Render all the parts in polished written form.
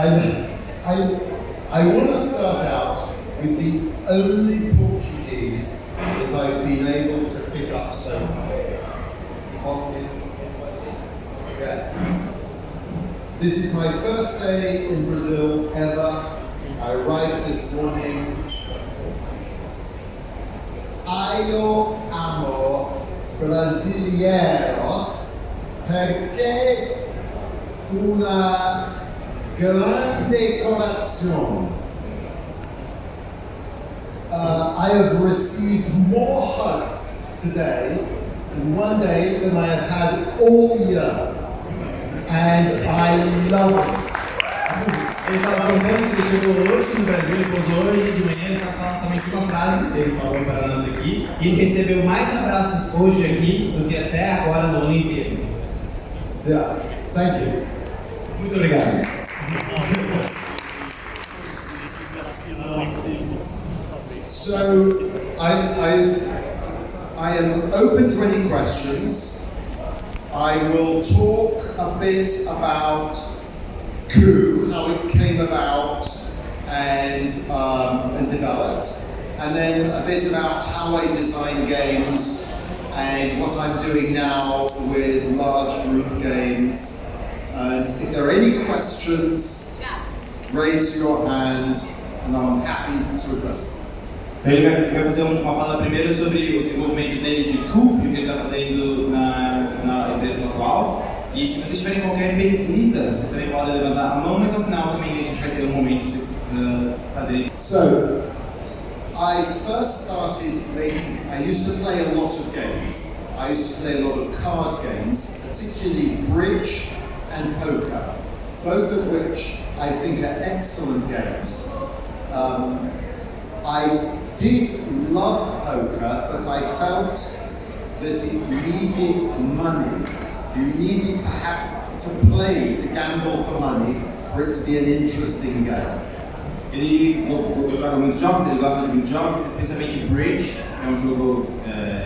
I want to start out with the only Portuguese that I've been able to pick up so far. Yeah. This is my first day in Brazil ever. I arrived this morning. Eu amo brasileiros perché una grande coração. I have received more hugs today in one day than I have had all year, and I love it. Ele estava contando que ele chegou hoje no Brasil, ele pousou hoje de manhã, ele estava falando somente uma frase, ele falou para nós aqui, e ele recebeu mais abraços hoje aqui do que até agora no ano inteiro. Yeah, thank you. Muito obrigado. So, I am open to any questions. I will talk a bit about Coup, how it came about and developed, and then a bit about how I design games and what I'm doing now with large group games. And if there are any questions, raise your hand and I'm happy to address them. Então ele vai fazer uma fala primeiro sobre o desenvolvimento dele de Coup, o que ele está fazendo na empresa atual. E se vocês tiverem qualquer pergunta, vocês também podem levantar a mão, mas ao final também a gente vai ter um momento para vocês fazerem. So, I first started I used to play a lot of games. I used to play a lot of card games, particularly bridge and poker, both of which I think are excellent games. I did love poker, but I felt that it needed money. You needed to have to play, to gamble for money, for it to be an interesting game. Ele joga muitos jogos, ele gosta de muitos jogos, especialmente Bridge, que é um jogo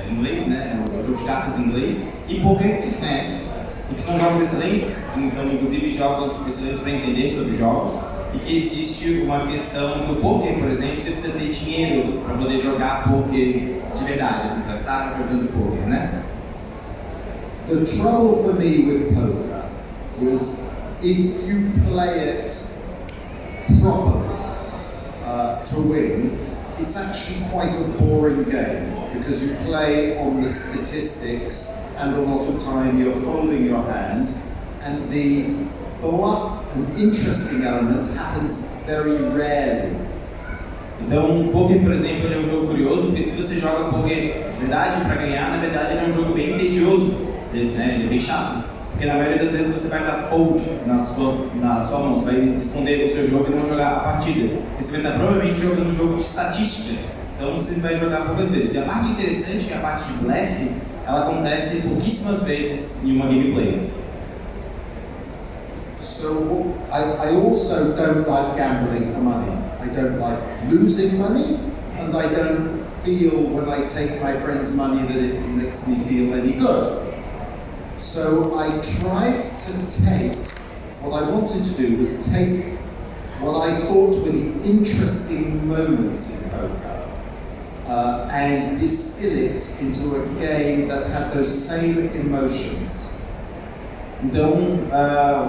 em inglês, né? É um jogo de cartas em inglês, e Poker, que a gente conhece, e que são jogos excelentes, são inclusive jogos excelentes para entender sobre jogos, e que existe uma questão no Poker, por exemplo, você precisa ter dinheiro para poder jogar Poker de verdade, assim, para estar jogando Poker, né? The trouble for me with poker was if you play it properly to win, it's actually quite a boring game because you play on the statistics and a lot of time you're folding your hand and the bluff and interesting element happens very rarely. Então, o Poker, por exemplo, ele é um jogo curioso, porque se você joga Poker de verdade para ganhar, na verdade ele é um jogo bem tedioso. Ele é bem chato, porque na maioria das vezes você vai dar fold na sua mão, você vai esconder o seu jogo e não jogar a partida. Você vai estar provavelmente jogando um jogo de estatística, então você vai jogar poucas vezes. E a parte interessante é que a parte de blefe, ela acontece pouquíssimas vezes em uma gameplay. So I also don't like gambling for money. I don't like losing money, and I don't feel when I take my friend's money that it makes me feel any good. So I tried to take, what I wanted to do was take what I thought were the interesting moments in poker and distill it into a game that had those same emotions. Então,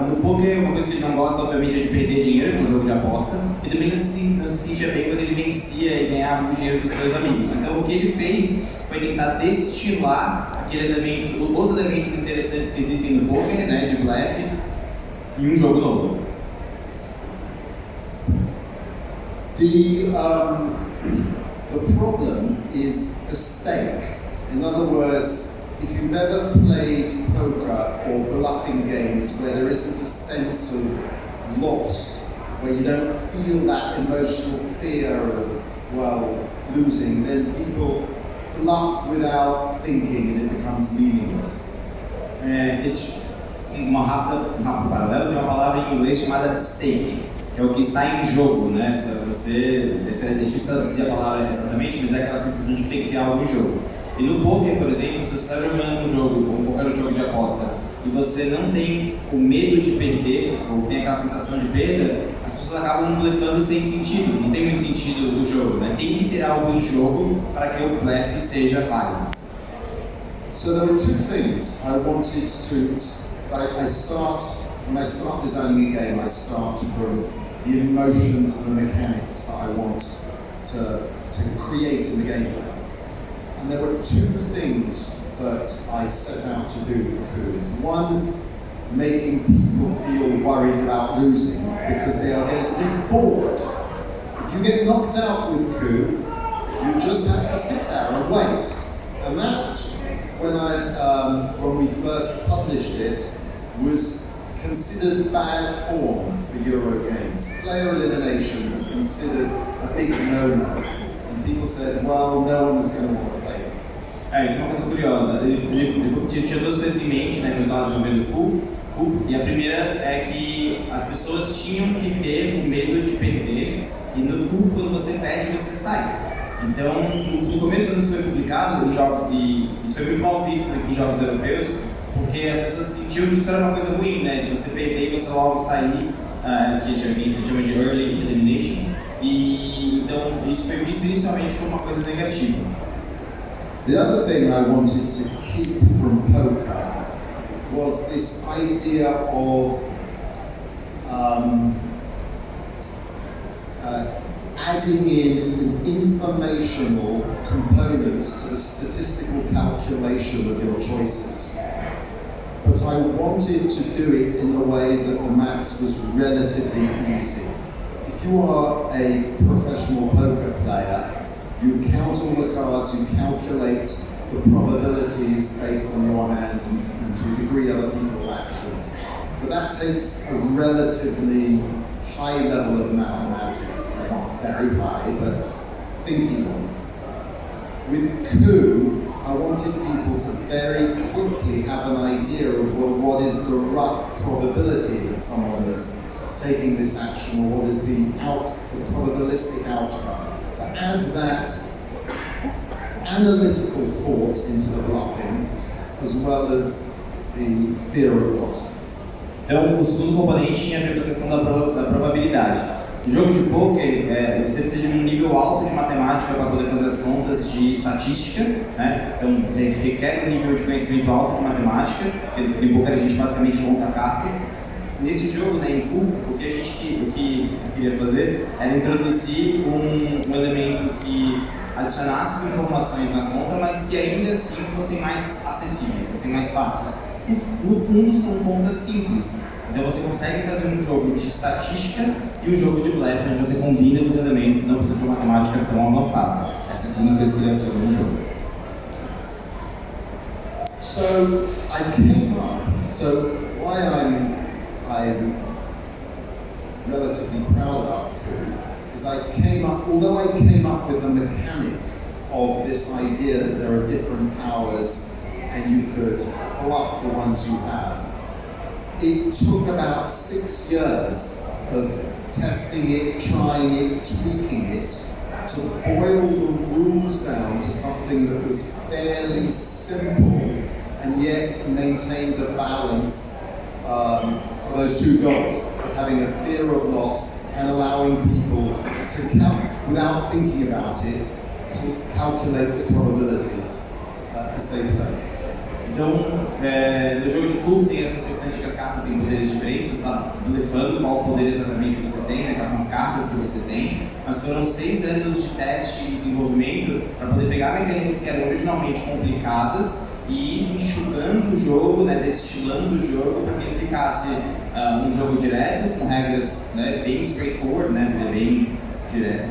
no poker, uma coisa que ele não gosta, obviamente, é de perder dinheiro, que é um jogo de aposta, e também não se sentia bem quando ele vencia e ganhava o dinheiro dos seus amigos. Então, o que ele fez foi tentar destilar os elementos interessantes que existem no poker, né, de blefe, em um jogo novo. The problem is the stake. In other words, if you've ever played poker or bluffing games where there isn't a sense of loss, where you don't feel that emotional fear of, well, losing, then people bluff without thinking and it becomes meaningless. Existe um rápido paralelo, tem uma palavra em inglês chamada stake, que é o que está em jogo, né? É difícil traduzir a palavra exatamente, mas é aquela sensação de que tem que ter algo em jogo. E no poker, por exemplo, se você está jogando um jogo, como qualquer outro jogo de aposta, e você não tem o medo de perder, ou tem aquela sensação de perda, as pessoas acabam blefando sem sentido, não tem muito sentido o jogo, né? Tem que ter algo em jogo para que o blefe seja válido. So there were two things I wanted to, when I start designing a game, I start from the emotions and the mechanics that I want to create in the gameplay. And there were two things that I set out to do with Coup. One, making people feel worried about losing because they are going to be bored. If you get knocked out with Coup, you just have to sit there and wait. And that, when we first published it, was considered bad form for Euro games. Player elimination was considered a big no-no. And people said, well, no one is going to want to play it. Isso é uma coisa curiosa. Ele tinha duas coisas em mente, né, quando ele estava desenvolvendo o Coup, e a primeira é que as pessoas tinham que ter o medo de perder, e no Coup, quando você perde, você sai. Então, no começo, quando isso foi publicado, em jogos, e isso foi muito mal visto em jogos europeus, porque as pessoas sentiam que isso era uma coisa ruim, né, de você perder e você logo sair, que a gente chama de early eliminations, e então isso foi visto inicialmente como uma coisa negativa. The other thing I wanted to keep from poker was this idea of adding in an informational component to the statistical calculation of your choices. But I wanted to do it in a way that the maths was relatively easy. If you are a professional poker player, you count all the cards, you calculate the probabilities based on your hand and to a degree other people's actions. But that takes a relatively high level of mathematics, not very high, but thinking on. With Coup, I wanted people to very quickly have an idea of, well, what is the rough probability that someone is taking this action, or what is the probabilistic outcome. To add that analytical thought into the bluffing, as well as the fear of loss. Então, o segundo componente tinha a ver com a questão da probabilidade. No jogo de poker, você precisa de um nível alto de matemática para poder fazer as contas de estatística, né? Então, requer um nível de conhecimento alto de matemática, porque em poker a gente basicamente monta cartas. Nesse jogo, né, em Coup, o que eu queria fazer era introduzir um elemento que adicionasse informações na conta, mas que ainda assim fossem mais acessíveis, fossem mais fáceis. No fundo, são contas simples. Então você consegue fazer um jogo de estatística e um jogo de blefe, onde você combina os elementos, não precisa de uma matemática tão avançada. Essa é a segunda coisa que ele adiciona no jogo. So I came up. So why I'm relatively proud about Coup is although I came up with the mechanic of this idea that there are different powers and you could bluff the ones you have, it took about 6 years of testing it, trying it, tweaking it, to boil the rules down to something that was fairly simple and yet maintained a balance for those two goals, of having a fear of loss and allowing people to, without thinking about it, calculate the probabilities as they played. Então, no jogo de Coup tem essas questões de que as cartas têm poderes diferentes, você está blefando qual poder exatamente você tem, né, quais são as cartas que você tem, mas foram 6 anos de teste e desenvolvimento para poder pegar mecânicas que eram originalmente complicadas e ir enxugando o jogo, né, destilando o jogo para que ele ficasse um jogo direto, com regras, né, bem straightforward, né, bem direto,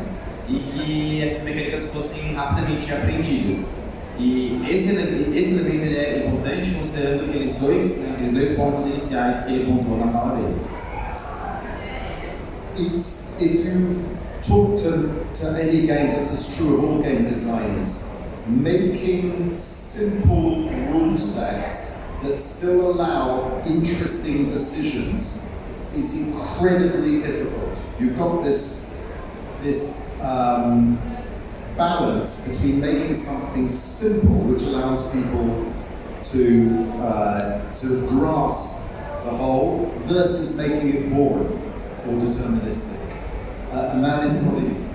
e que essas mecânicas fossem rapidamente aprendidas. E esse elemento ele é importante considerando aqueles dois pontos iniciais que ele pontuou na fala dele. If you've talked to any game, this is true of all game designers, making simple rule sets that still allow interesting decisions is incredibly difficult. You've got this balance between making something simple, which allows people to grasp the whole versus making it boring or deterministic. And that is not easy.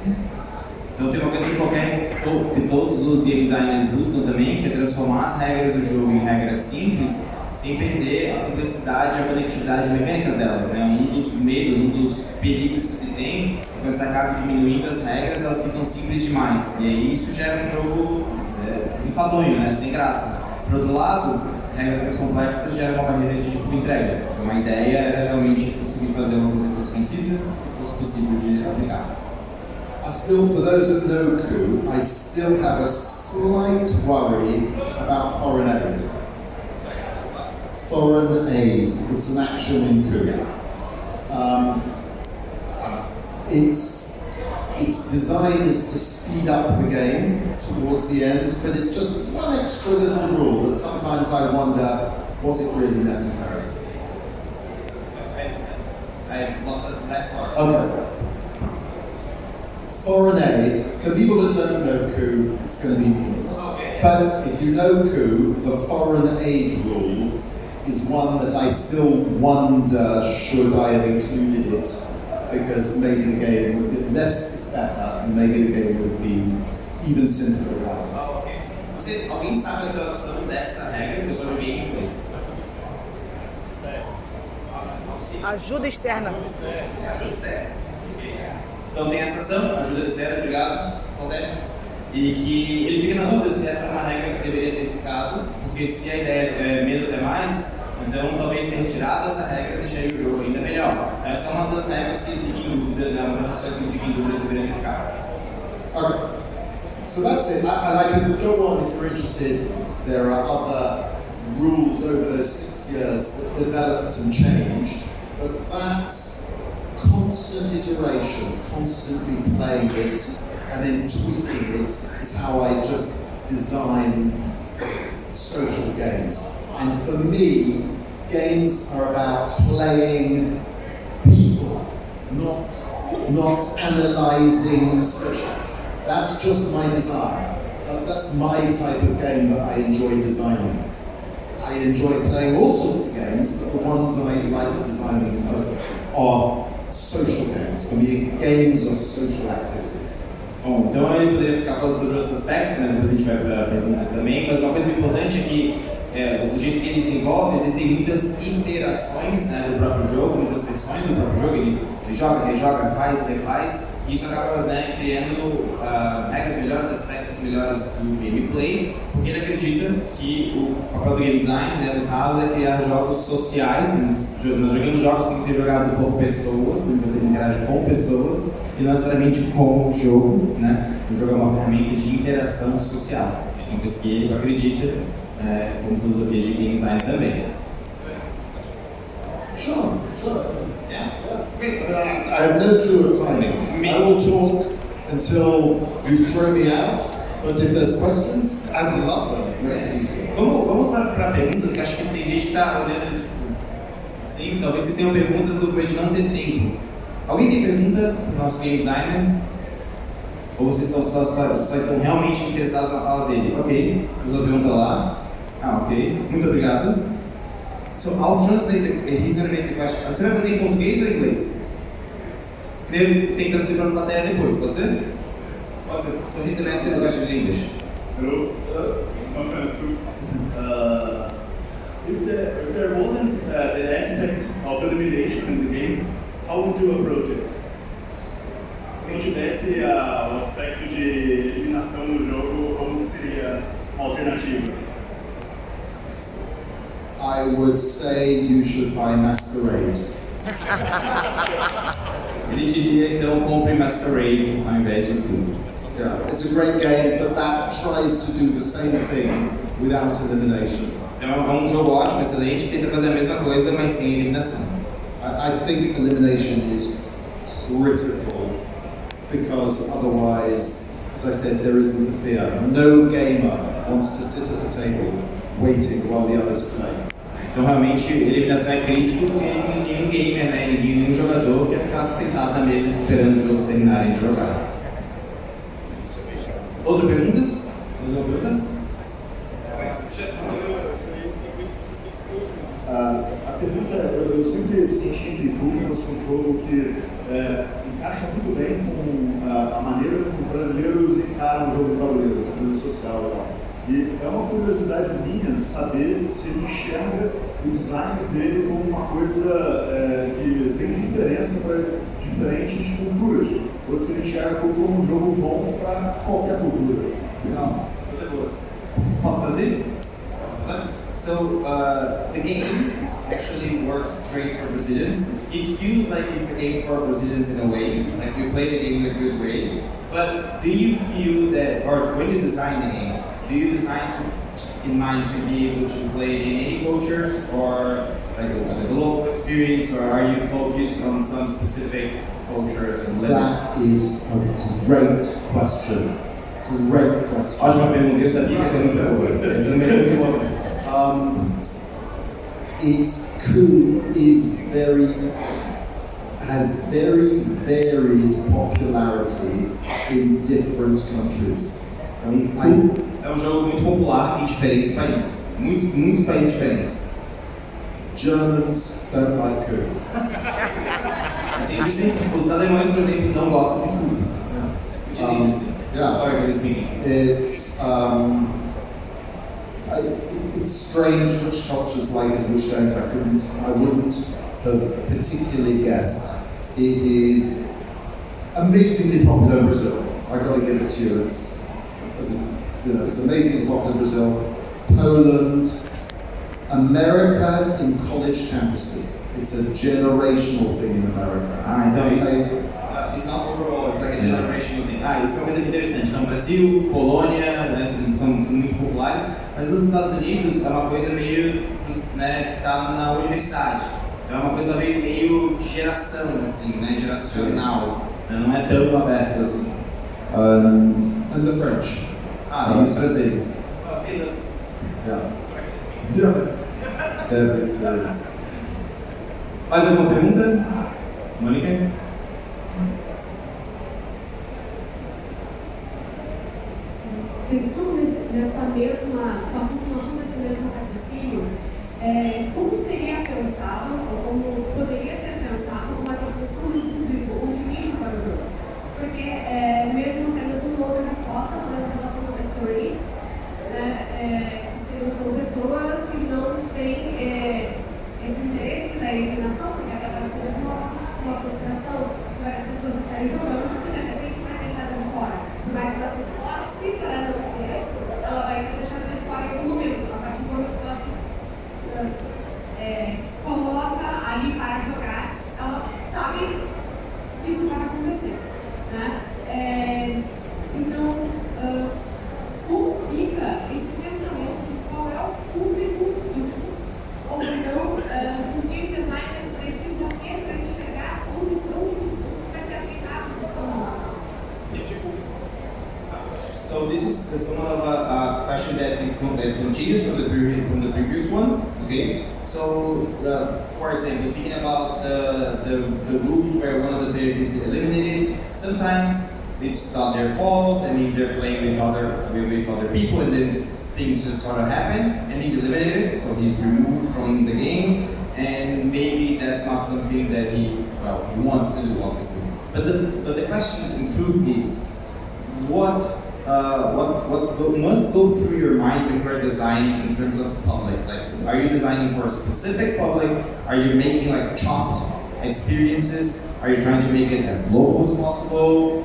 Então tem uma coisa que todos os game designers buscam também, que é transformar as regras do jogo em regras simples, sem perder a complexidade e a conectividade mecânica delas, né? Um dos medos, um dos perigos que se tem é quando você acaba diminuindo as regras, elas ficam simples demais. E aí isso gera um jogo enfadonho, né? Sem graça. Por outro lado, regras muito complexas geram uma barreira de tipo entrega. Então a ideia era realmente conseguir fazer uma coisa que fosse concisa, que fosse possível de aplicar. For those that know Coup, I still have a slight worry about foreign aid. Foreign aid, it's an action in Coup. Its design is to speed up the game towards the end, but it's just one extra little rule that sometimes I wonder, was it really necessary? I lost the last part. Okay. Foreign aid, for people that don't know Coup, it's going to be meaningless. Okay. But if you know Coup, the foreign aid rule is one that I still wonder should I have included it, because maybe the game would be less is better, and maybe the game would be even simpler without it. Alguém sabe a tradução dessa regra? Eu só joguei em inglês. Ajuda externa. Ajuda externa. Então tem essa ação, ajuda externa, obrigado, Aldério. E que ele fica na dúvida se essa é uma regra que deveria ter ficado, porque se a ideia é menos é mais, então talvez ter retirado essa regra deixaria o jogo ainda melhor. Essa é uma das regras que ele fica em dúvida, né? Uma das ações que ele fica em dúvida se deveria ter ficado. Okay, so that's it, and I can go on if you're interested. There are other rules over those 6 years that developed and changed, but that's constant iteration, constantly playing it and then tweaking it is how I just design social games. And for me, games are about playing people, not analysing a spreadsheet. That's just my desire. That's my type of game that I enjoy designing. I enjoy playing all sorts of games, but the ones I like designing are social games. For me, games are social activities. Bom, então ele poderia ficar falando sobre outros aspectos, mas depois a gente vai para perguntas também. Mas uma coisa importante é que, do jeito que ele desenvolve, existem muitas iterações, né, do próprio jogo, muitas versões do próprio jogo. Ele joga, rejoga, faz, refaz. E isso acaba, né, criando regras melhores, aspectos melhores do gameplay, porque ele acredita que o papel do game design, né, no caso, é criar jogos sociais. Nós jogamos jogos que têm que ser jogados por pessoas, você interage com pessoas, e não necessariamente com o jogo, né? O jogo é uma ferramenta de interação social. Isso é uma coisa que ele acredita como filosofia de game design também. Sure. Yeah? I have no clue of timing. I will talk until you throw me out, but if there's questions, I would love them. That's easy. Vamos para perguntas, que acho que tem gente que está olhando, tipo, sim, talvez vocês tenham perguntas do de não ter tempo. Alguém tem pergunta para o nosso game designer? Ou vocês só estão realmente interessados na fala dele? Ok, fez uma pergunta lá. Ok, muito obrigado. So I'll translate he's going to make the question. Você vai fazer em português ou em inglês? Tem que traduzir para a plateia depois, pode ser? Pode ser. So he's going to answer the question in English. Hello. My friend. If there wasn't an aspect of elimination in the game, how would you approach it? Se não tivesse o aspecto de eliminação no jogo, como seria a alternativa? I would say you should buy Masquerade. Ele diria então compre Masquerade ao invés de Coup. Yeah, it's a great game, but that tries to do the same thing without elimination. Então é um jogo ótimo, excelente, tenta fazer a mesma coisa, mas sem eliminação. I think elimination is critical because otherwise, as I said, there isn't the fear. No gamer wants to sit at the table waiting while the others play. Então realmente eliminação é crítico porque ninguém gamer, né? Nenhum jogador quer ficar sentado na mesa esperando os jogos terminarem de jogar. Outras perguntas? Mais uma pergunta? Números, um jogo que encaixa muito bem com a maneira como os brasileiros encaram o jogo de tabuleiro, essa coisa social e tal. E é uma curiosidade minha saber se ele enxerga o design dele como uma coisa que tem diferença para diferentes culturas, ou se ele enxerga como um jogo bom para qualquer cultura. Não, posso traduzir? So the game actually works great for Brazilians. It feels like it's a game for Brazilians in a way, like we play the game in a good way. But do you feel that, or when you design the game, do you design in mind to be able to play it in any cultures, or like a global experience, or are you focused on some specific cultures and levels? That is a great question. Great question. Ótima pergunta, eu sabia que essa é muito boa. Essa é muito boa. Has very varied popularity in different countries. É um jogo muito popular em diferentes países, muitos países diferentes. Germans don't like coup. Os alemães, por exemplo, não gostam de coup. Which is interesting. Yeah. Historically speaking. It's strange which cultures like it and which don't. I wouldn't have particularly guessed. It is amazingly popular in Brazil. I got to give it to you. It's amazingly popular in Brazil. Poland, America in college campuses. It's a generational thing in America. Então it's not overall, it's like a generational thing. Isso é uma coisa interessante. Então, Brasil, Polônia, né, são muito populares, mas nos Estados Unidos é uma coisa meio, né, que está na universidade. Então é uma coisa talvez meio de geração, assim, né, geracional. Não é tão aberto assim. And the French. E os franceses. Yeah. They have the experience. Mais alguma pergunta? Mônica? Pensando nessa mesma, a continuação desse mesmo raciocínio, como seria pensado, ou como poderia ser pensado, uma definição de público, um nicho para o jogo? Porque, mesmo uma outra resposta, falando em relação ao story, seriam pessoas que não têm esse interesse da eliminação, porque acaba sendo uma frustração por as pessoas estarem jogando, porque de repente vai deixar de fora. Mas ela se esforce para não ser, ela vai ser deixada de fora em algum momento. A partir do momento que ela se coloca ali para jogar, ela sabe que isso vai acontecer. Né? Então, como fica esse pensamento de qual é o público ou não, o que o designer precisa ter para enxergar a condição de público que vai ser aplicado no seu modo? So this is somewhat of a question that continues from the previous one. Okay. So for example, speaking about the groups where one of the players is eliminated, sometimes it's not their fault. I mean, they're playing with other people, and then things just sort of happen, and he's eliminated, so he's removed from the game, and maybe that's not something that he wants to do, obviously. But the question in truth is, what must go through your mind when you're designing in terms of public? Like, are you designing for a specific public? Are you making like chopped experiences? Are you trying to make it as global as possible?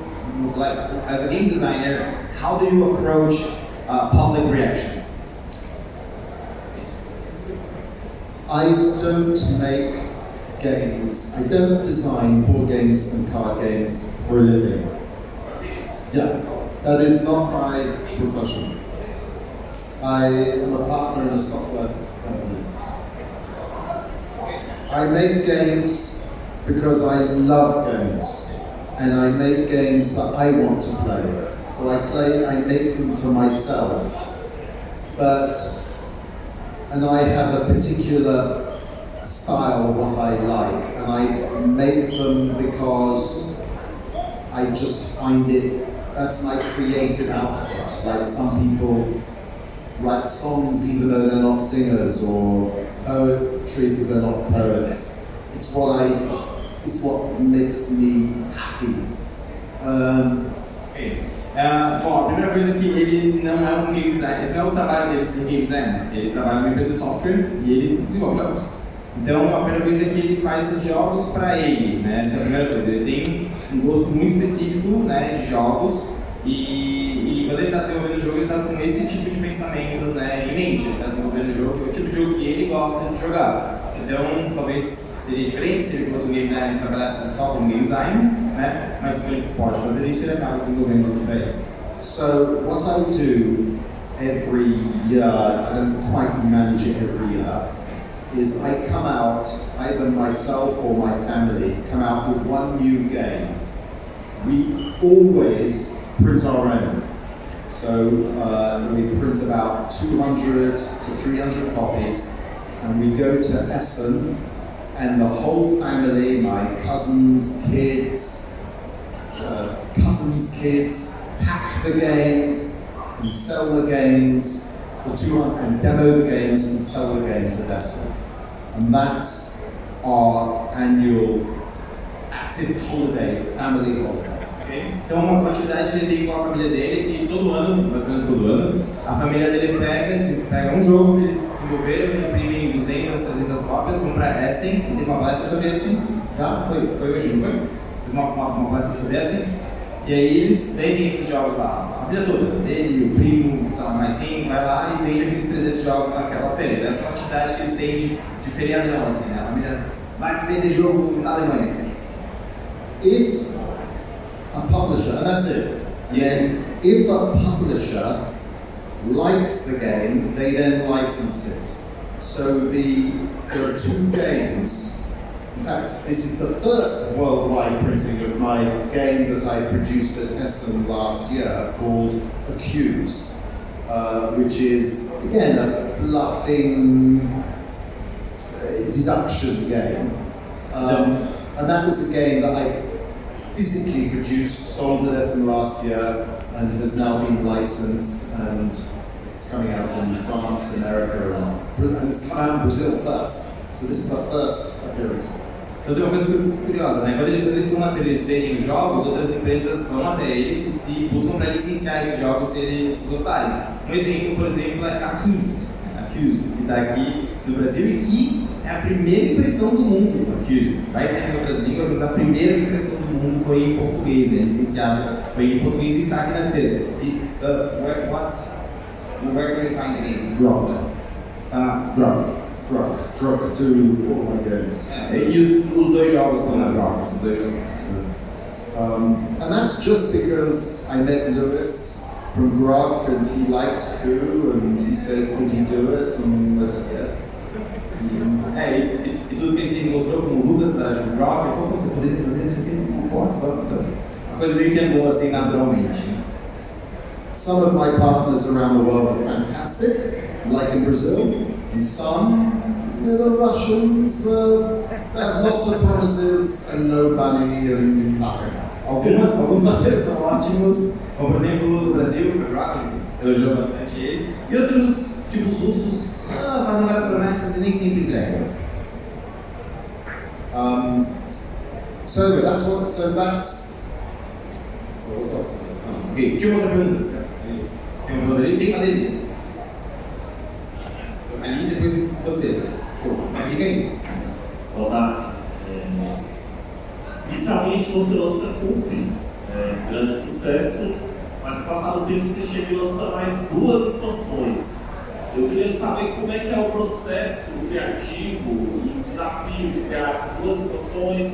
Like, as a game designer, how do you approach public reaction? I don't make games. I don't design board games and card games for a living. Yeah, that is not my profession. I am a partner in a software company. I make games because I love games, and I make games that I want to play. So I make them for myself, and I have a particular style of what I like, and I make them because I just find that's my creative output. Like some people write songs even though they're not singers, or poetry because they're not poets. It's what makes me happy. Ok. Bom, a primeira coisa é que ele não é um game designer, esse não é o trabalho dele ser game designer. Ele trabalha numa empresa de software e ele desenvolve jogos. Então, a primeira coisa é que ele faz os jogos para ele, né? Essa é a primeira coisa. Ele tem um gosto muito específico, né, de jogos e quando ele está desenvolvendo o jogo, ele está com esse tipo de pensamento, né, em mente. Ele está desenvolvendo o jogo, o tipo de jogo que ele gosta de jogar. Então, talvez seria diferente se ele fosse um game designer e trabalhasse só como game designer, né? Mas como ele pode fazer isso, ele acaba desenvolvendo o para ele. So what I do every year, I don't quite manage it every year, is I come out, either myself or my family, come out with one new game. We always print our own. So we print about 200 to 300 copies, and we go to Essen, and the whole family, my cousins, kids, pack the games and sell the games for 200 and demo the games and sell the games at Essen. And that's our annual active holiday, family holiday. Okay? Então, uma atividade que ele tem com a família dele, que todo ano, mais ou menos todo ano, a família dele pega um jogo que eles desenvolveram, imprimem 200, 300 cópias, vão para Essen, e teve uma palestra sobre Essen, já? Foi hoje, não foi? Teve uma palestra sobre Essen, e aí eles vendem esses jogos lá, a família toda, dele, o primo, sei lá, mais quem, vai lá e vende aqueles 300 jogos naquela feira. Então, essa é uma atividade que eles têm de feriadão, assim, né? A família vai vender jogo na Alemanha. If a publisher, and that's it. Yeah. If a publisher likes the game, they then license it. So there are two games. In fact, this is the first worldwide printing of my game that I produced at Essen last year, called Accuse, which is again a bluffing deduction game. And that was a game that I physically produced, sold at Essen last year, and has now been licensed, and it's coming out in France, America, and it's come out in Brazil first. So this is the first appearance. Então tem uma coisa curiosa, né? Quando eles estão na feira, eles vendem jogos, outras empresas vão até eles e buscam para licenciar esses jogos se eles gostarem. Um exemplo, por exemplo, é Accused, que está aqui no Brasil e que é a primeira impressão do mundo. Accused vai ter em outras línguas, mas a primeira impressão do mundo foi em português, né? Licenciada, foi em português e está aqui na feira. E, where can we find the game? Grok. Tá. Grok do all my games. E os dois jogos estão na Grok, esses dois jogos. And that's just because I met Lewis from Grok, and he liked Coup, and he said, could you do it? And I said, yes. E tudo que ele se encontrou com o Lucas da Grok, ele falou, você poderia fazer isso aqui? Não posso, então. Uma coisa meio que andou assim naturalmente. Some of my partners around the world are fantastic, like in Brazil, and some, the Russians, have lots of promises and no money and nothing. Alguns parceiros são ótimos, como por exemplo no Brasil, o Grok, eu jogo bastante eles, e outros, tipo os russos, fazem várias promessas e nem sempre entregam. So that's. What was else? Ok, tinha uma outra pergunta. Tem uma pergunta ali? Tem uma dele. Ali e depois você. Show. Fica aí. Boa tarde. Inicialmente você lança Coop, grande sucesso, mas com o passar do tempo você chega e lança mais 2 expansões. Eu queria saber como é que é o processo criativo e o desafio de criar essas 2 expansões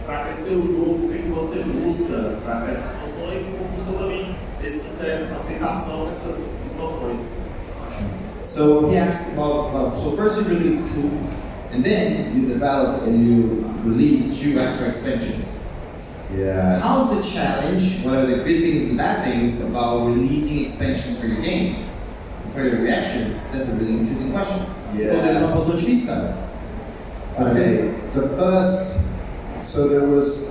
para crescer o jogo, o que você busca para criar essas expansões e como busca também esse sucesso, essa aceitação dessas expansões. So he asked about, so first you released Coop, and then you developed and you released 2 extra expansions. Yeah. How's the challenge, what are the good things and bad things about releasing expansions for your game? For your reaction, that's a really interesting question. Yes. É uma posição difícil, cara. Okay, the first, so there's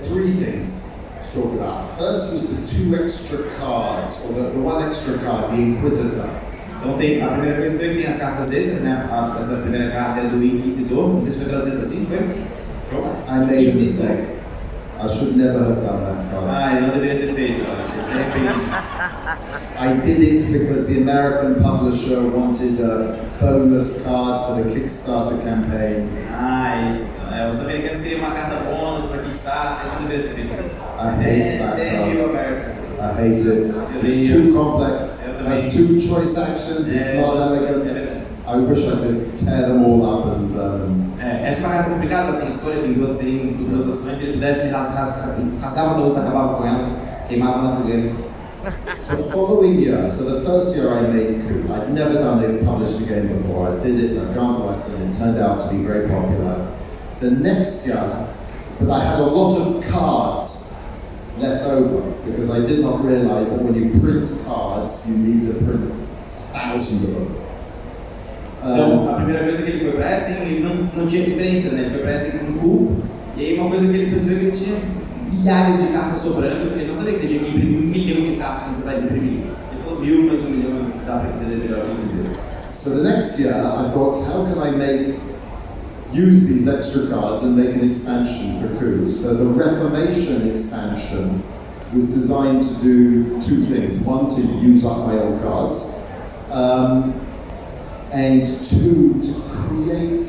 3 things to talk about. First was the 2 extra cards, or the 1 extra card, the Inquisitor. Então tem a primeira questão que tem as cartas extras, né? Essa primeira carta é do Inquisidor, não sei se foi traduzido assim, foi? Show? I made a mistake. I should never have done that card. Ah, ele não deveria ter feito, olha, se arrepende. I did it because the American publisher wanted a bonus card for the Kickstarter campaign. Ah, isso. Os americanos queriam uma carta bônus para Kickstarter, ele não deveria ter feito isso. I hate that Damn you, card. America. I hate it. It's too complex. It has two choice actions. It's not elegant. I wish I could tear them all up and. Essa é uma carta complicada, tem escolha, tem duas ações. Se ele pudesse, ele rasgava todas, acabava com elas, queimava na fogueira. The following year, so the first year I made Coup. I'd never done a published game before. I did it, I'd gone to Iceland, it turned out to be very popular. The next year, but I had a lot of cards left over because I did not realize that when you print cards, you need to print 1,000 of them. Então, a primeira coisa que ele foi para Essen, ele não tinha experiência, né? Ele foi para Essen com Coup, e aí uma coisa que ele percebeu que ele tinha milhares de cartas sobrando, porque ele não sabia que você tinha que imprimir 1 milhão de cartas quando você vai imprimir. Ele falou 1.000, mas 1 milhão dá para entender melhor o que ele dizer. So the next year, I thought, how can I use these extra cards and make an expansion for Coup? So the Reformation expansion was designed to do two things. One, to use up my old cards, and two, to create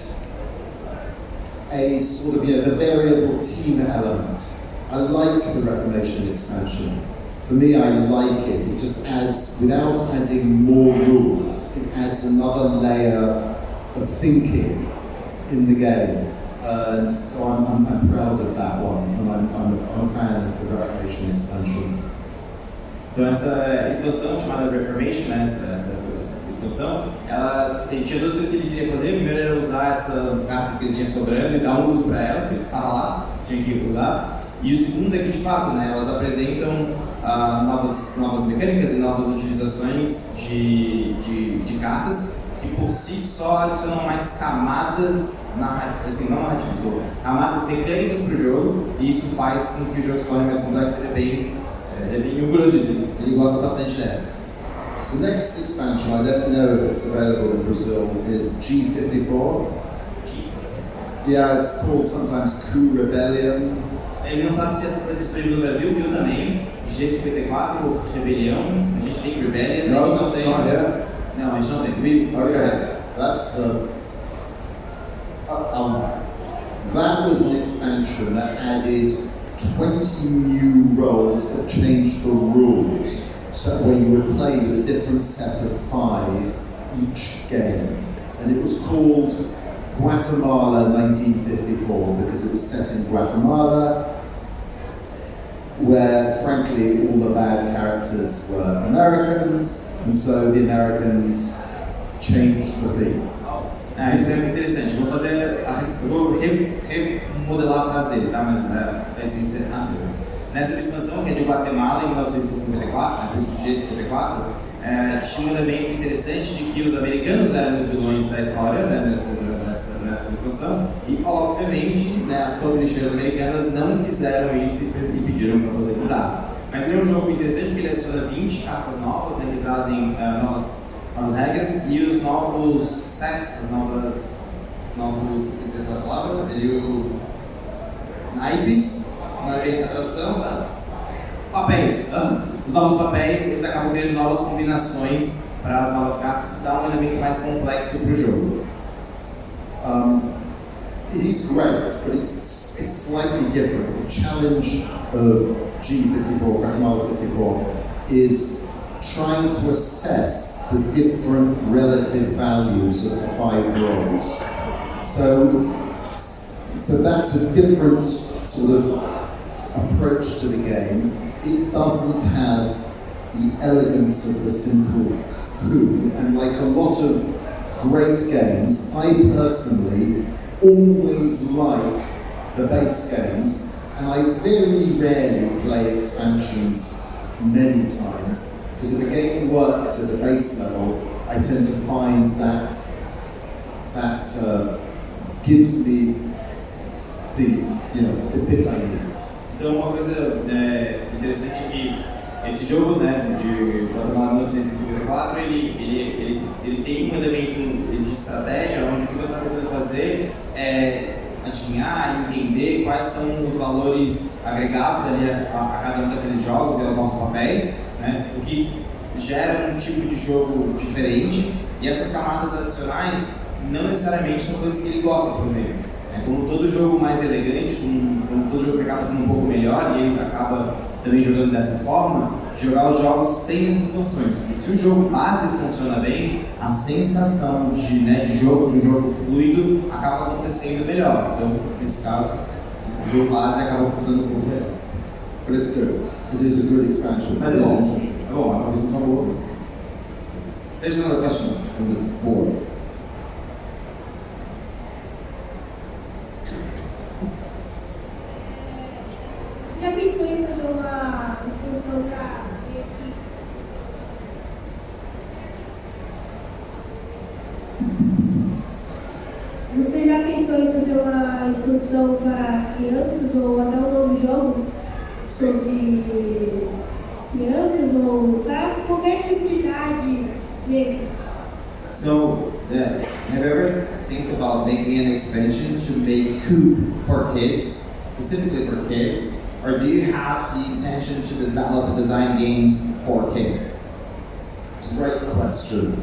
a sort of, the variable team element. I like the Reformation expansion. For me, I like it. It just adds, without adding more rules, it adds another layer of thinking in the game. And so I'm proud of that one, and I'm a fan of the Reformation expansion. Então essa expansão chamada Reformation, né, essa expansão, ela tinha duas coisas que ele queria fazer. Primeiro era usar essas cartas que ele tinha sobrando e dar um uso para elas, porque ele estava lá, tinha que usar. E o segundo é que, de fato, né, elas apresentam novas mecânicas e novas utilizações de cartas que por si só adicionam mais camadas narrativas, assim, não narrativas, camadas mecânicas para o jogo, e isso faz com que o jogo se torne mais complexo. O Bruno disse, ele gosta bastante dessa. The next expansion, I don't know if it's available in Brazil, is G54. Yeah, it's called sometimes Coup Rebellion. Ele não sabe se essa está disponível no Brasil, eu também. G54, Rebelião, a gente tem Rebellion, No, a gente não it's tem. not here. Não, a gente não tem. Okay, that's that was an expansion that added 20 new roles that changed the rules. So where you would play with a different set of 5 each game, and it was called Guatemala 1954 because it was set in Guatemala, where frankly all the bad characters were Americans, and so the Americans changed the theme. Isso é muito interessante. Eu vou remodelar a frase dele, tá? Mas vai ser encerrar mesmo. Nessa expansão, que é de Guatemala, em 1954, né, por isso G54, tinha um elemento interessante de que os americanos eram os vilões da história, né, nessa expansão, e obviamente, né, as publishers americanas não quiseram isso e pediram para poder mudar. Mas ele é um jogo interessante porque ele adiciona 20 cartas novas, né, que trazem novas regras e os novos sets, esqueci essa palavra, naipes, não é bem a tradução, tá? Papéis. Os novos papéis, eles acabam criando novas combinações para as novas cartas, isso dá um elemento mais complexo para o jogo. It is great, but it's slightly different. The challenge of G54, Guatemala 54, is trying to assess the different relative values of the 5 roles. So that's a different sort of approach to the game. It doesn't have the elegance of the simple coup, and like a lot of great games, I personally always like the base games, and I very rarely play expansions many times, because if a game works at a base level, I tend to find that gives me the bit I need. Então uma coisa interessante é que Esse jogo, né, de Guatemala 1954, ele tem um elemento de estratégia onde o que você está tentando fazer é adivinhar, entender quais são os valores agregados ali a cada um daqueles jogos e aos nossos papéis, né, o que gera um tipo de jogo diferente, e essas camadas adicionais não necessariamente são coisas que ele gosta, por exemplo. Como todo jogo mais elegante, como todo jogo que acaba sendo um pouco melhor, e ele acaba também jogando dessa forma, jogar os jogos sem as expansões. Porque se o jogo base funciona bem, a sensação de jogo, de um jogo fluido, acaba acontecendo melhor. Então, nesse caso, o jogo base acaba funcionando um pouco melhor. But it's good. It is a good expansion. Mas é bom, a comissão são boas. There's another question from the board. Você já pensou em fazer uma expansão para Você já pensou em fazer uma expansão para crianças ou até um novo jogo sobre crianças ou para qualquer tipo de idade mesmo? So, have you ever think about making an expansion to make Coop for kids, specifically for kids, or do you have the intention to develop and design games for kids? Great question.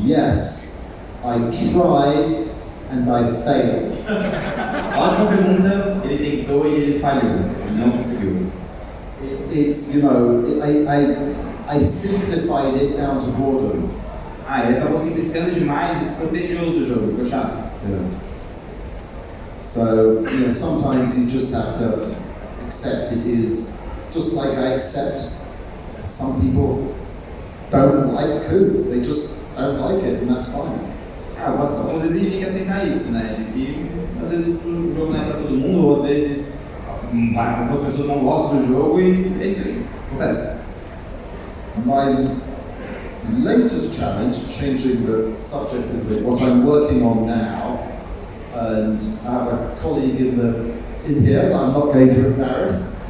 Yes, I tried and I failed. Ótima pergunta, ele tentou e ele falhou, ele não conseguiu. It's, I simplified it down to boredom. Ele acabou simplificando demais e ficou tedioso o jogo, ficou chato. Yeah. So, sometimes you just have to accept it is, just like I accept some people don't like Coop, they just don't like it, and that's fine. Algumas vezes a gente tem que aceitar isso, né? De que às vezes o jogo não é para todo mundo, ou às vezes algumas pessoas não gostam do jogo e é isso aí, acontece. My latest challenge, changing the subject a bit, what I'm working on now, and I have a colleague in here that I'm not going to embarrass,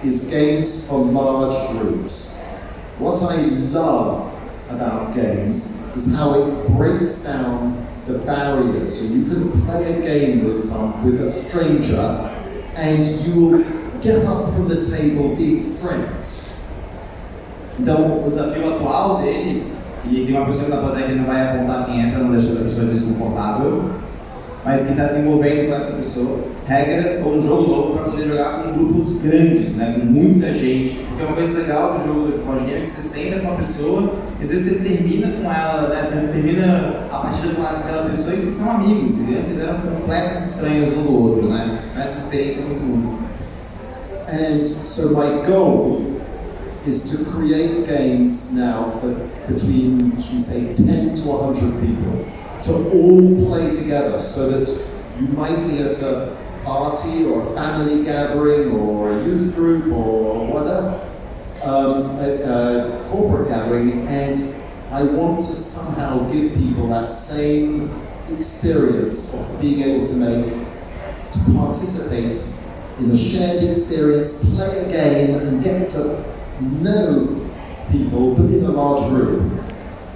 is games for large groups. What I love about games is how it breaks down the barriers. So you can play a game with a stranger, and you will get up from the table being friends. Então, o desafio atual dele, e tem uma pessoa que na plateia que não vai apontar quem é para não deixar essa pessoa desconfortável, mas que está desenvolvendo com essa pessoa regras ou um jogo novo para poder jogar com grupos grandes, né, com muita gente. Porque uma coisa legal do jogo do board game é que você senta com uma pessoa, e às vezes você termina com ela, né, você termina a partida com aquela pessoa e vocês são amigos, e antes vocês eram completos estranhos um do outro, né? Mas uma experiência muito única. And so my goal is to create games now for between, should we say, 10 to 100 people, to all play together, so that you might be at a party or a family gathering or a youth group or whatever, a corporate gathering, and I want to somehow give people that same experience of being able to participate in a shared experience, play a game, and get to know people, but in a large group.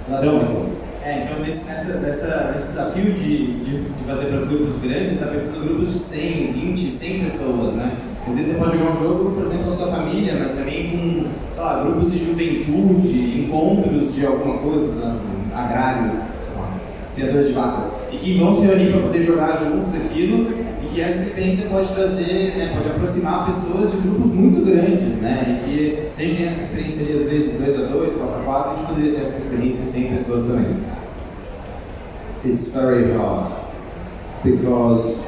That's my goal. Então nesse desafio de fazer para os grupos grandes, você está pensando em grupos de 100, 20, 100 pessoas, né? Às vezes você pode jogar um jogo, por exemplo, com a sua família, mas também com, sei lá, grupos de juventude, encontros de alguma coisa, agrários, sei lá, criadores de vacas, e que vão se reunir para poder jogar juntos aquilo, e que essa experiência pode trazer, né, pode aproximar pessoas de grupos muito grandes, né? E que se a gente tem essa experiência ali, às vezes 2-2, 4-4, a gente poderia ter essa experiência em 100 pessoas também. It's very hard because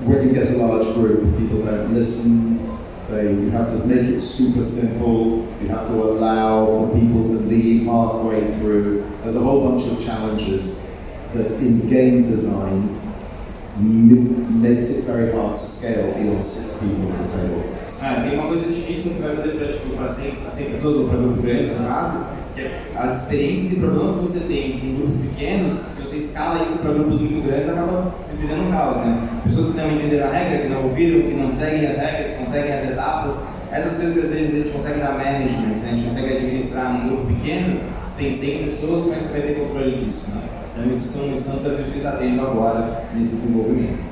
when you get a large group, people don't listen. You have to make it super simple. You have to allow for people to leave halfway through. There's a whole bunch of challenges that in game design makes it very hard to scale beyond 6 people at the table. Tem uma coisa difícil quando você vai fazer para 100 pessoas ou para grupo grande, no caso, que as experiências e problemas que você tem em grupos pequenos, se você escala isso para grupos muito grandes, acaba virando um caos, né? Pessoas que não entenderam a regra, que não ouviram, que não seguem as regras, que não seguem as etapas, essas coisas que às vezes a gente consegue dar management, né? A gente consegue administrar num grupo pequeno, se tem 100 pessoas, como é que você vai ter controle disso, né? Então isso são desafios que ele está tendo agora nesse desenvolvimento.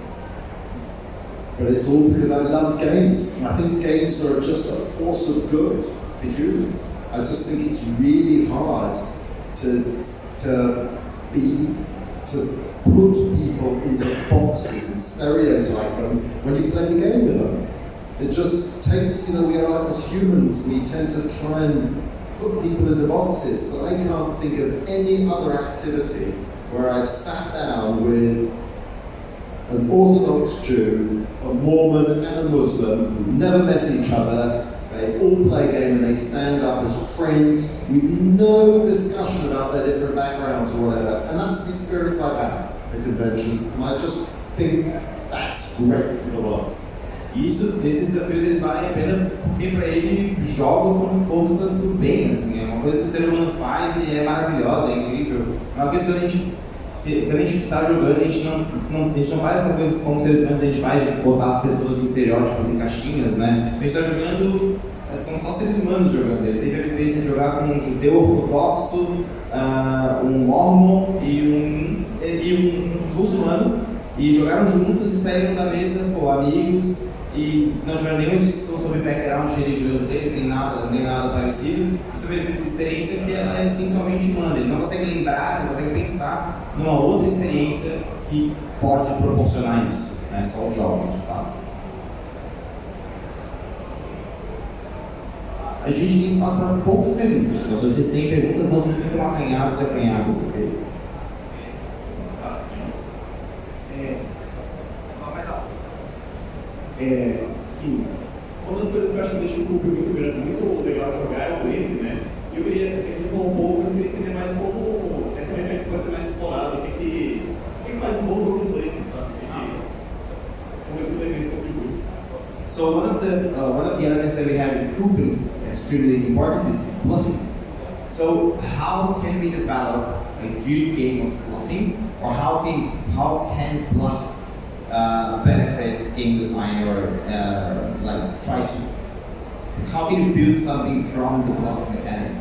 But it's all because I love games. I think games are just a force of good for humans. I just think it's really hard to put people into boxes and stereotype them when you play the game with them. It just takes, we are as humans, we tend to try and put people into boxes, but I can't think of any other activity where I've sat down with an Orthodox Jew, a Mormon and a Muslim who've never met each other. They all play a game and they stand up as friends with no discussion about their different backgrounds or whatever. And that's the experience I've had at conventions, and I just think that's great for the world. Esses desafios eles valem a pena porque para ele jogos são forças do bem, assim, é uma coisa que o ser humano faz e é maravilhosa, é incrível. É uma coisa que quando a gente está jogando, a gente não faz essa coisa como seres humanos a gente faz de botar as pessoas em estereótipos, em caixinhas, né? A gente está jogando, são só seres humanos jogando. Ele teve a experiência de jogar com um judeu ortodoxo, um mormon e um muçulmano, e jogaram juntos e saíram da mesa, amigos, e não tiveram nenhuma discussão sobre o background religioso deles, nem nada parecido. Isso é uma experiência que ela é essencialmente humana. Ele não consegue lembrar, não consegue pensar numa outra experiência que pode proporcionar isso, né? Só os jogos, de fato. A gente tem espaço para poucas perguntas, então se vocês têm perguntas, não se sintam acanhados e acanhadas, ok? Sim, uma das coisas que eu acho que deixa o clube muito legal de jogar é o Leaf, né? E eu queria, assim, você falou um pouco, mas eu queria entender mais como essa mecânica pode ser mais explorada, o que faz um bom jogo de Leaf, sabe? Como esse elemento contribui. So one of the elements that we have in Coop is extremely important is bluffing. So how can we develop a good game of bluffing, or how can bluff benefit game design, or how can you build something from the bluff mechanic?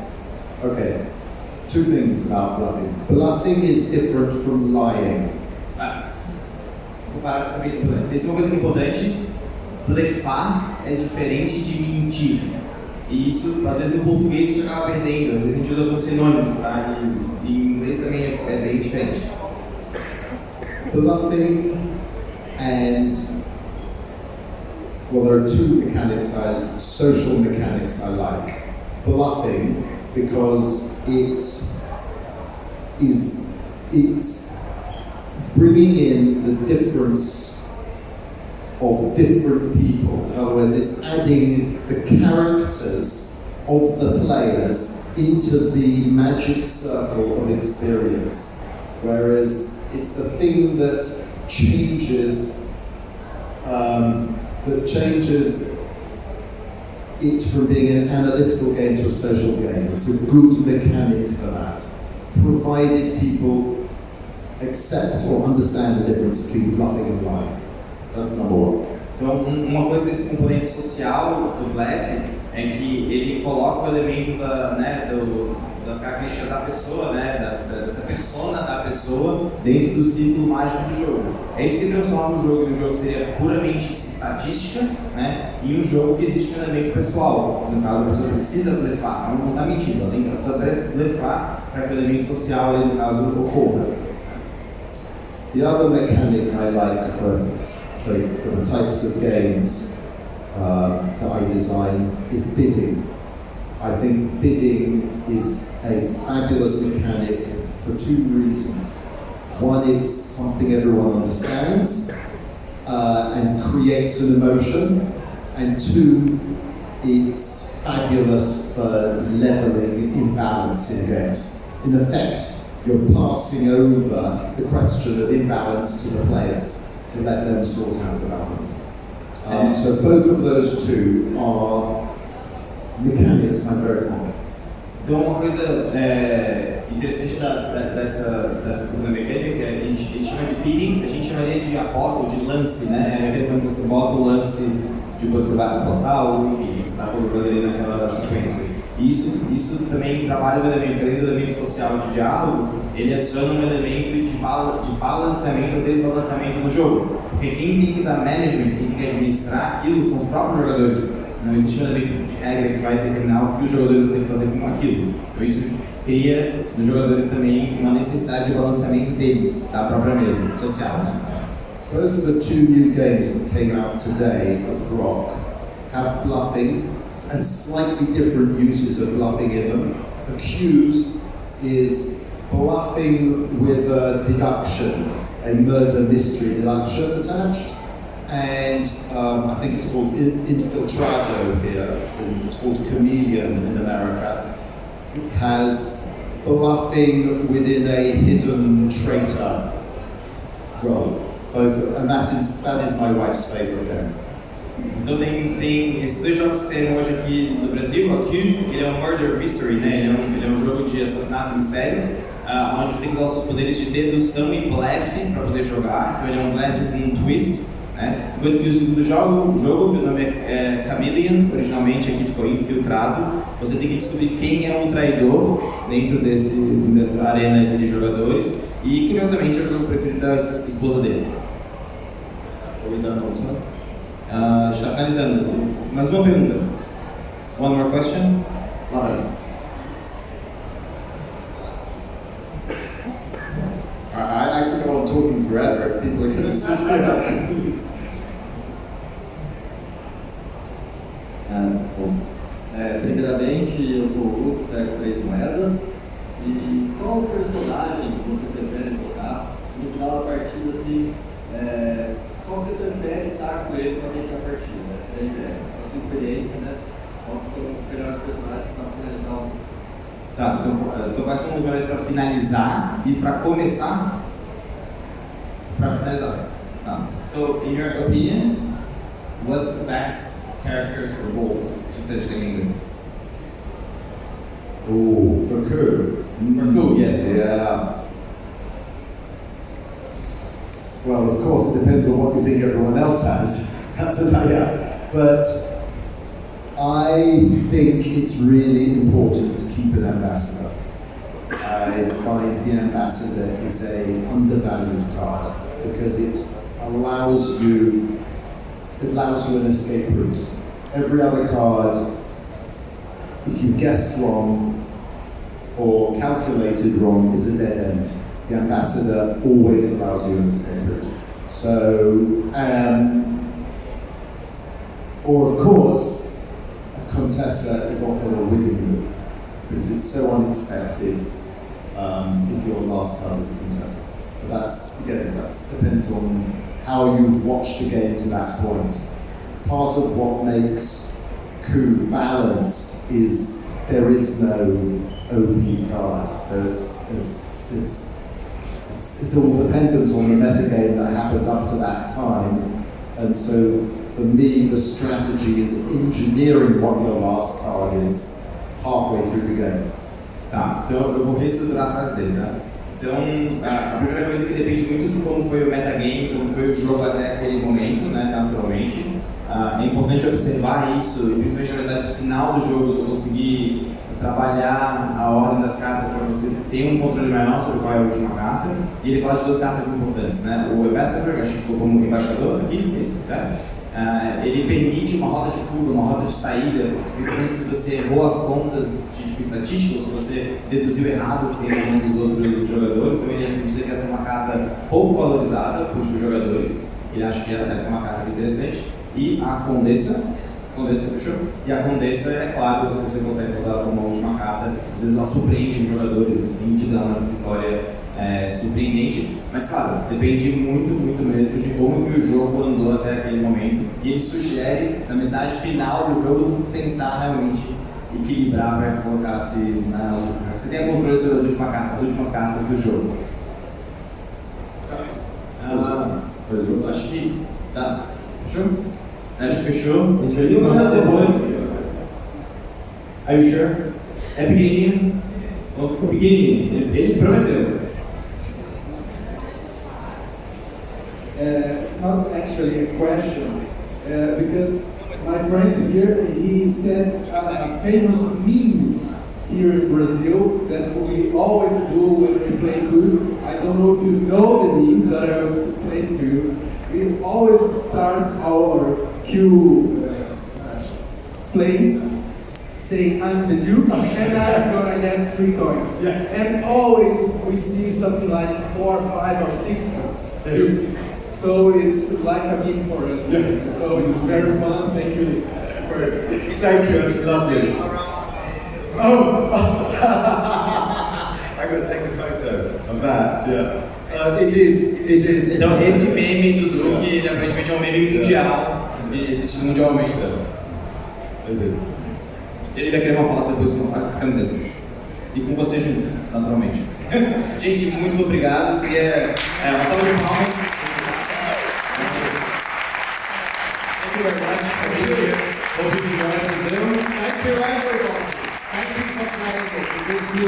Okay, two things about bluffing. Bluffing is different from lying. Vou parar para saber importante. Isso é uma coisa importante. Blefar é diferente de mentir. E isso, às vezes, no português a gente acaba perdendo. Às vezes a gente usa como sinônimos, tá? E em inglês também é bem diferente. Bluffing and, well, there are two social mechanics I like. Bluffing, because it's bringing in the difference of different people. In other words, it's adding the characters of the players into the magic circle of experience. Whereas it's the thing that changes it from being an analytical game to a social game. It's a good mechanic for that, provided people accept or understand the difference between bluffing and lying. That's number one. Então, uma coisa desse componente social do blefe é que ele coloca o elemento das características da pessoa, dessa persona da pessoa dentro do ciclo mágico do jogo. É isso que transforma o jogo em um jogo que seria puramente estatística, em um jogo que existe um elemento pessoal. No caso, a pessoa precisa blefar, ela não está mentindo, ela precisa blefar para que o elemento social, no caso, ocorra. The other mechanic I like for the types of games that I design is bidding. I think bidding is a fabulous mechanic for two reasons. One, it's something everyone understands and creates an emotion. And two, it's fabulous for leveling imbalance in games. In effect, you're passing over the question of imbalance to the players to let them sort out the balance. So both of those two are mechanics I'm very fond of. Então, uma coisa interessante dessa segunda mecânica é que a gente chama de bidding, a gente chamaria de aposta ou de lance, né? É quando você bota o lance de quando você vai apostar, ou enfim, você está colocando ali naquela sequência. Isso também trabalha o elemento, além do elemento social de diálogo, ele adiciona um elemento de balanceamento ou desbalanceamento no jogo. Porque quem tem que dar management, quem tem que administrar aquilo são os próprios jogadores. Não existe um elemento de regra que vai determinar o que os jogadores vão ter que fazer com aquilo. Então isso cria nos jogadores também uma necessidade de balanceamento deles, da própria mesa social, né? Both of the two new games that came out today at Grok have bluffing and slightly different uses of bluffing in them. Accuse is bluffing with a deduction, a murder mystery deduction attached. And I think it's called Infiltrado here, and it's called Chameleon in America. It has bluffing within a hidden traitor role. Both, and that is my wife's favourite game. Então tem esses dois jogos que saíram hoje aqui no Brasil. Accused, ele é um murder mystery, né? Ele é um jogo de assassinato mistério, onde você tem que usar os seus poderes de dedução e blefe para poder jogar. Então ele é um blefe com um twist, né? Enquanto que o segundo jogo, que o nome é Chameleon, originalmente aqui ficou Infiltrado, você tem que descobrir quem é o traidor dentro dessa arena de jogadores. E curiosamente é o jogo preferido da esposa dele. Está finalizando. Mais uma pergunta. One more question? Lá atrás. I could go on talking forever if people are going to sit here. Bom, primeiramente, eu sou o Hugo, pego 3 moedas. E qual o personagem que você prefere jogar no final da partida, assim, qual você prefere estar com ele para deixar a partida? Essa é a ideia. A sua experiência, né? Qual são os melhores personagens para finalizar o... Tá, então quais são os melhores para finalizar e para começar? Para finalizar. Tá. So, in your opinion, what's the best characters or roles to finish the game with? Oh, for coup. For coup, yes. Yeah. Well, of course, it depends on what you think everyone else has. But I think it's really important to keep an ambassador. I find the ambassador is an undervalued card because it allows you an escape route. Every other card, if you guessed wrong or calculated wrong, is a dead end. The ambassador always allows you an escape route. So, or of course, a Contessa is often a winning move because it's so unexpected if your last card is a Contessa. But that depends on how you've watched the game to that point. Part of what makes Coup balanced is there is no OP card. It's all dependent on the metagame that happened up to that time, and so for me the strategy is engineering what your last card is halfway through the game. Tá, então eu vou reestruturar a frase dele, tá? Então, a primeira coisa que depende muito de como foi o metagame, como foi o jogo até aquele momento, né, naturalmente. É importante observar isso, e principalmente na metade final do jogo, tu conseguir trabalhar a ordem das cartas para você ter um controle maior sobre qual é a última carta. E ele fala de 2 cartas importantes, né? O Ambassador, que acho que ficou como embaixador aqui, isso, certo? Ele permite uma rota de fuga, uma rota de saída, principalmente se você errou as contas de tipo estatístico, se você deduziu errado o que tem na mão dos outros jogadores. Então ele acredita que essa é uma carta pouco valorizada por jogadores. Ele acha que essa é uma carta interessante. E a Condessa fechou? E a Condessa, é claro, se você consegue botar ela como uma última carta, às vezes ela surpreende os jogadores assim, te dá uma vitória surpreendente, mas claro, depende muito mesmo de como que o jogo andou até aquele momento. E ele sugere, na metade final do jogo, tu tentar realmente equilibrar para colocar se você tenha controle sobre as últimas cartas do jogo. Acho que tá. Fechou? Acho que fechou. A gente vai mandar depois. Are you sure? É pequenininho. Pequenininho. Ele prometeu. It's not actually a question, because my friend here, he said a famous meme here in Brazil that we always do when we play good. I don't know if you know the meme that I will explain to you. We always start our cue plays saying I'm the Duke and I'm gonna get 3 coins. Yeah. And always we see something like 4, 5 or 6 Dukes. So it's like a meme for us. Yeah. So it's very fun. Thank you. Thank you, it's lovely. Oh! I'm going to take a photo of that, yeah. It is. Então, esse meme do Duque, ele aparentemente é um meme mundial. Ele existe mundialmente. Ele vai querer uma foto depois com a camiseta. E com você junto, naturalmente. Gente, muito obrigado. Queria uma salva de palmas. Thank you very much for being here. Hope you enjoyed the Zoom. Thank you, everyone. Thank you for playing. It gives me